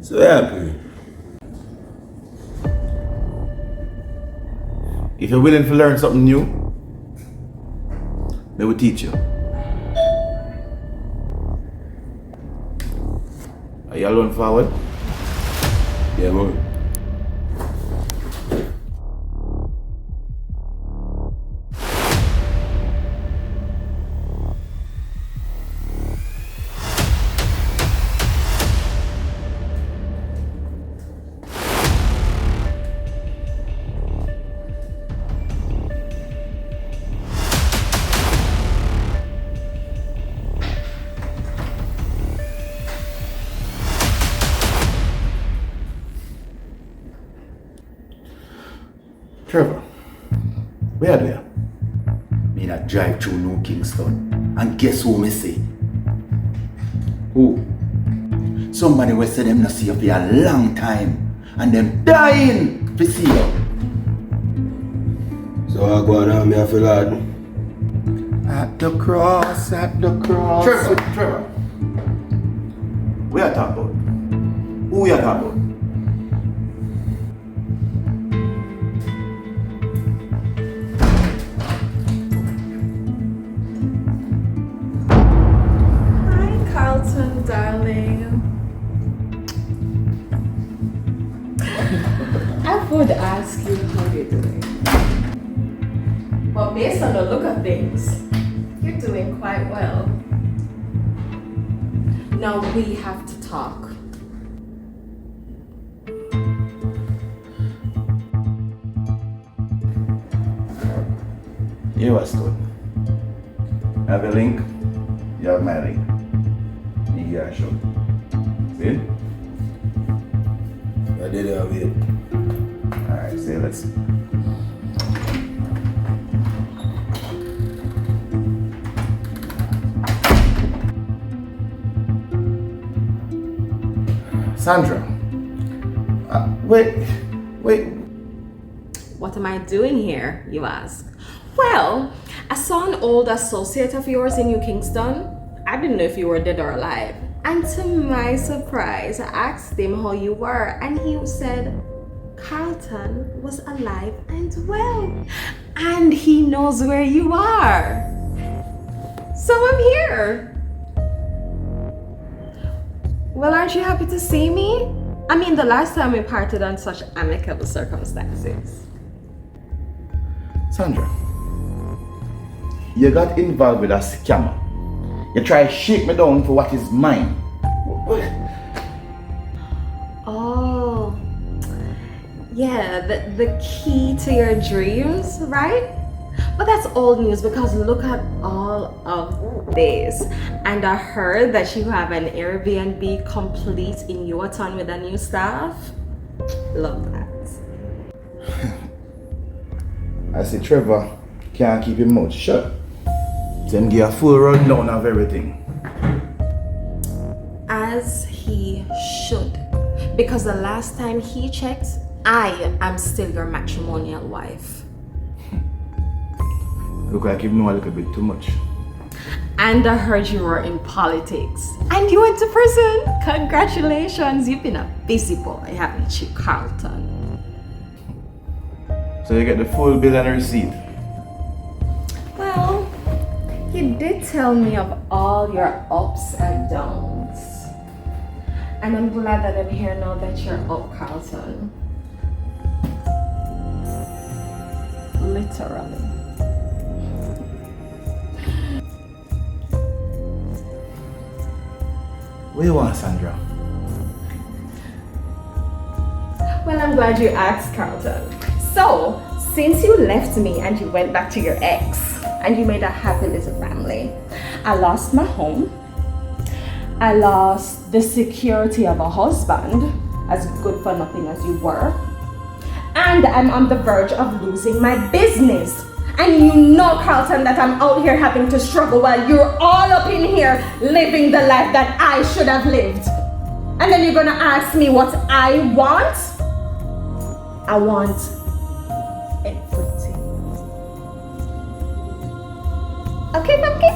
So happy. If you're willing to learn something new, they will teach you. Are you alone forward? Yeah, man. Trevor, where are you? Me not drive through New Kingston. And guess who me see? Who? Somebody will say them not see you for a long time. And them dying to see you. So I go on, me I feel like. At the cross. Trevor. Where are you talking about? Who are you talking about? Darling, I would ask you how you're doing, but based on the look of things, you're doing quite well. Now we have to talk. You are stood. Have a link, you have my link. Yeah, sure. See? I did it, I did. Alright, see, let's. Sandra. Wait. What am I doing here, you ask? Well, I saw an old associate of yours in New Kingston. I didn't know if you were dead or alive. And to my surprise, I asked him how you were, and he said Carlton was alive and well. And he knows where you are. So I'm here. Well, aren't you happy to see me? I mean, the last time we parted on such amicable circumstances. Sandra, you got involved with a scammer. You try to shake me down for what is mine. Oh, yeah, the key to your dreams, right? But that's old news because look at all of this. And I heard that you have an Airbnb complete in your town with a new staff. Love that. I see Trevor can't keep his mouth shut. Then give a full rundown of everything. As he should. Because the last time he checked, I am still your matrimonial wife. Look like you know a little bit too much. And I heard you were in politics. And you went to prison. Congratulations. You've been a busy boy, haven't you, Carlton? So you get the full bill and receipt. Well, you did tell me of all your ups and downs. And I'm glad that I'm here now that you're up, Carlton. Literally. What do you want, Sandra? Well, I'm glad you asked, Carlton. So, since you left me and you went back to your ex and you made a happy little family, I lost my home. I lost the security of a husband, as good for nothing as you were. And I'm on the verge of losing my business. And you know, Carlton, that I'm out here having to struggle while you're all up in here living the life that I should have lived. And then you're gonna ask me what I want? I want everything. Okay, pumpkin?